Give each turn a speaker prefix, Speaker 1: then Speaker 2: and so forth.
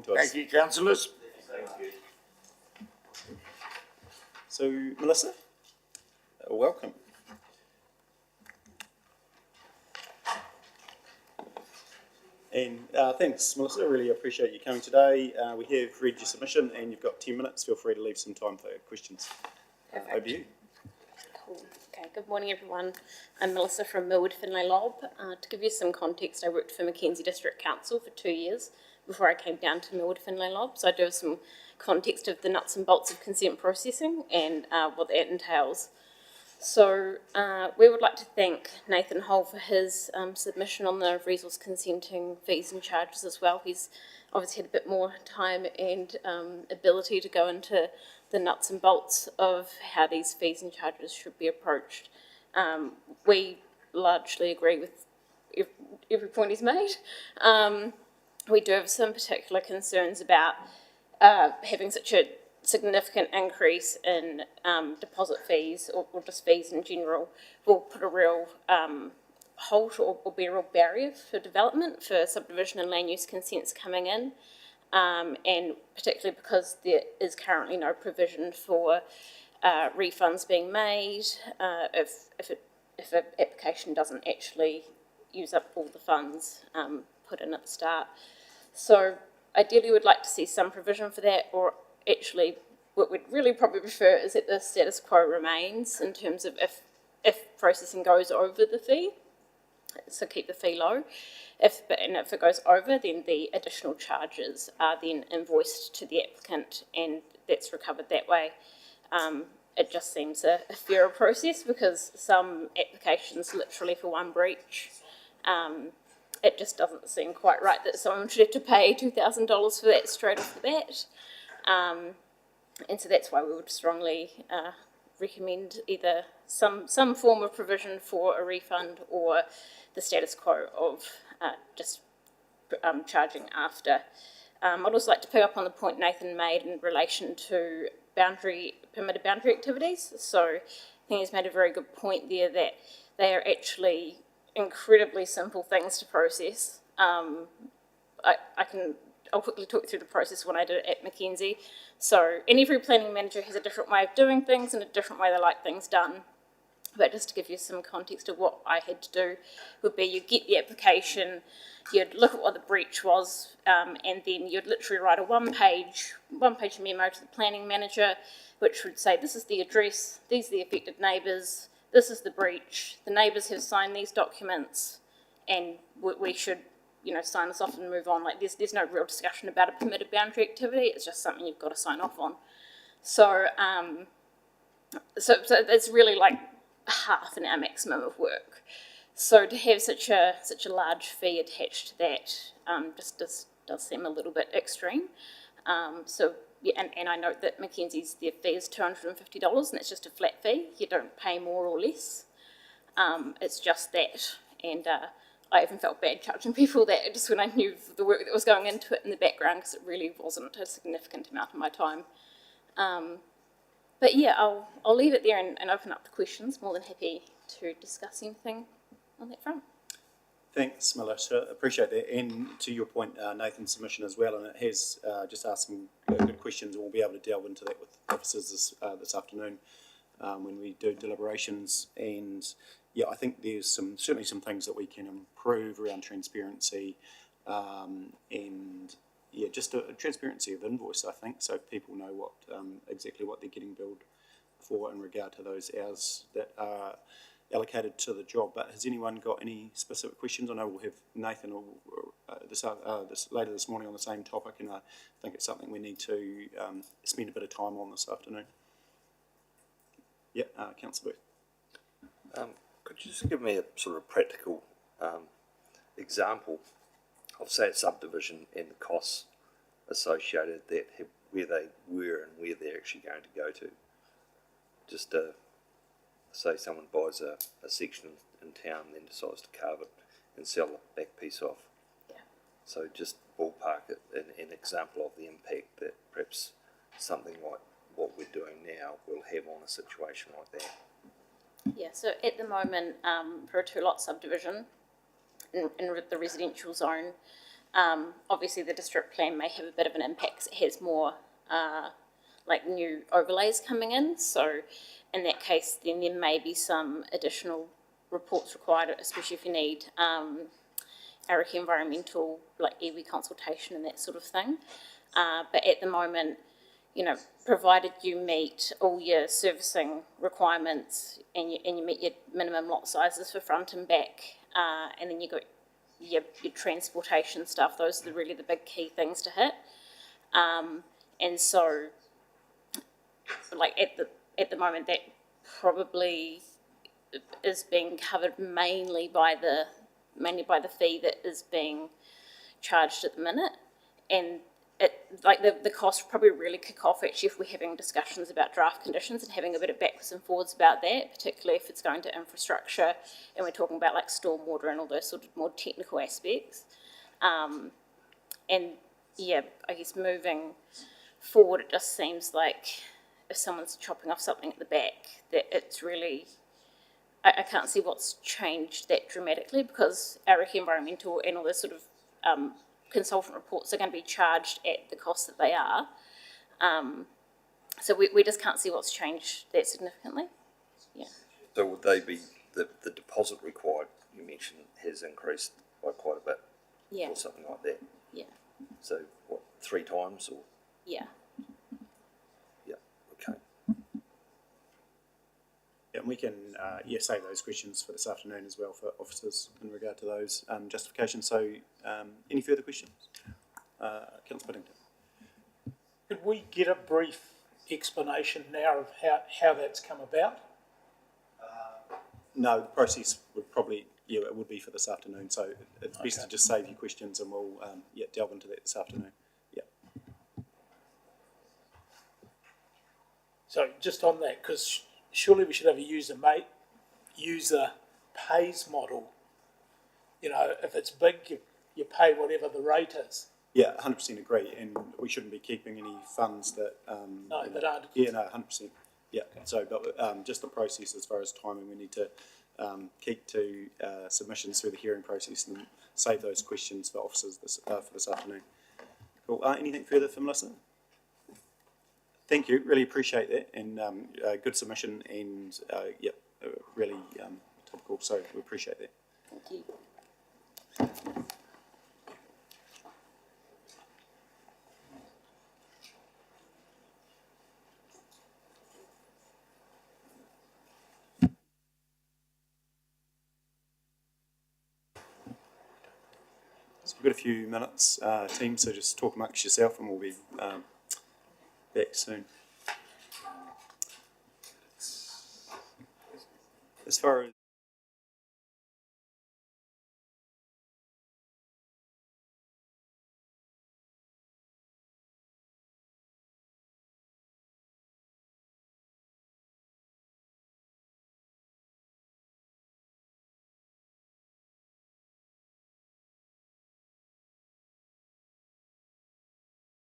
Speaker 1: talking to us.
Speaker 2: Thank you, councillors.
Speaker 1: So, Melissa, welcome. And thanks, Melissa. Really appreciate you coming today. We have read your submission and you've got 10 minutes. Feel free to leave some time for questions. Over to you.
Speaker 3: Cool. Okay, good morning everyone. I'm Melissa from Millwood Finlay Lob. To give you some context, I worked for Mackenzie District Council for 2 years before I came down to Millwood Finlay Lob. So I do have some context of the nuts and bolts of consent processing and what that entails. So we would like to thank Nathan Hull for his submission on the resource consenting fees and charges as well. He's obviously had a bit more time and ability to go into the nuts and bolts of how these fees and charges should be approached. We largely agree with every point he's made. We do have some particular concerns about having such a significant increase in deposit fees or just fees in general will put a real halt or be a real barrier for development for subdivision and land use consents coming in, and particularly because there is currently no provision for refunds being made if an application doesn't actually use up all the funds put in at the start. So ideally we'd like to see some provision for that, or actually what we'd really probably prefer is that the status quo remains in terms of if processing goes over the fee, so keep the fee low. If it goes over, then the additional charges are then invoiced to the applicant and that's recovered that way. It just seems a fairer process because some applications literally for one breach, it just doesn't seem quite right that someone should have to pay $2,000 for that straight off the bat. And so that's why we would strongly recommend either some form of provision for a refund or the status quo of just charging after. I'd also like to pick up on the point Nathan made in relation to permitted boundary activities. So I think he's made a very good point there that they are actually incredibly simple things to process. I'll quickly talk through the process when I did it at Mackenzie. So every planning manager has a different way of doing things and a different way they like things done. But just to give you some context of what I had to do would be you get the application, you'd look at what the breach was, and then you'd literally write a one-page memo to the planning manager, which would say, this is the address, these are the affected neighbours, this is the breach, the neighbours have signed these documents, and we should sign this off and move on. Like there's no real discussion about a permitted boundary activity. It's just something you've got to sign off on. So so it's really like half an hour maximum of work. So to have such a large fee attached to that just does seem a little bit extreme. So yeah, and I note that Mackenzie's their fee is $250, and it's just a flat fee. You don't pay more or less. It's just that, and I even felt bad charging people that just when I knew the work that was going into it in the background, because it really wasn't a significant amount of my time. But yeah, I'll leave it there and open up the questions. More than happy to discuss anything on that front.
Speaker 1: Thanks, Melissa. Appreciate that. And to your point, Nathan's submission as well, and it has just asked some good questions, and we'll be able to delve into that with officers this afternoon when we do deliberations. And yeah, I think there's certainly some things that we can improve around transparency, and yeah, just a transparency of invoice, I think, so people know what exactly what they're getting billed for in regard to those hours that are allocated to the job. But has anyone got any specific questions? I know we'll have Nathan later this morning on the same topic, and I think it's something we need to spend a bit of time on this afternoon. Yeah, Councillor Booth.
Speaker 4: Could you just give me a sort of practical example of, say, a subdivision and the costs associated where they were and where they're actually going to go to? Just say someone buys a section in town and then decides to carve it and sell the back piece off.
Speaker 3: Yeah.
Speaker 4: So just ballpark it, an example of the impact that perhaps something like what we're doing now will have on a situation like that.
Speaker 3: Yeah, so at the moment, for a two-lot subdivision in the residential zone, Obviously, the district plan may have a bit of an impact 'cause it has more like new overlays coming in. So, in that case, then there may be some additional reports required, especially if you need Ariki environmental, like iwi consultation and that sort of thing. But at the moment, you know, provided you meet all your servicing requirements and you meet your minimum lot sizes for front and back, and then you got your transportation stuff, those are really the big key things to hit. And so, like at the moment, that probably is being covered mainly by the fee that is being charged at the minute, and the cost will probably really kick off actually if we're having discussions about draft conditions and having a bit of backwards and forwards about that, particularly if it's going to infrastructure and we're talking about like stormwater and all those sort of more technical aspects. And yeah, I guess moving forward, it just seems like if someone's chopping off something at the back, that it's really, I can't see what's changed that dramatically, because Ariki Environmental and all those sort of consultant reports are going to be charged at the cost that they are. So we just can't see what's changed that significantly. Yeah.
Speaker 4: So would they be, the deposit required, you mentioned, has increased by quite a bit?
Speaker 3: Yeah.
Speaker 4: Or something like that?
Speaker 3: Yeah.
Speaker 4: So what, 3 times or?
Speaker 3: Yeah.
Speaker 4: Yeah, okay.
Speaker 1: Yeah, and we can, save those questions for this afternoon as well for officers in regard to those justifications. So, any further questions? Councillor Whittington.
Speaker 2: Could we get a brief explanation now of how that's come about?
Speaker 1: No, the process would probably, it would be for this afternoon. So it's best to just save your questions and we'll, delve into that this afternoon. Yeah.
Speaker 2: So just on that, because surely we should have a user pays model. You know, if it's big, you pay whatever the rate is.
Speaker 1: Yeah, 100% agree, and we shouldn't be keeping any funds that.
Speaker 2: No, that aren't.
Speaker 1: Yeah, no, 100%. Yeah, so but just the process as far as timing, we need to keep to submissions through the hearing process and save those questions for officers for this afternoon. Cool. Anything further for Melissa? Thank you. Really appreciate that, and good submission, and really topical. So we appreciate that.
Speaker 3: Thank you.
Speaker 1: So we've got a few minutes, team. So just talk amongst yourself, and we'll be back soon. As far as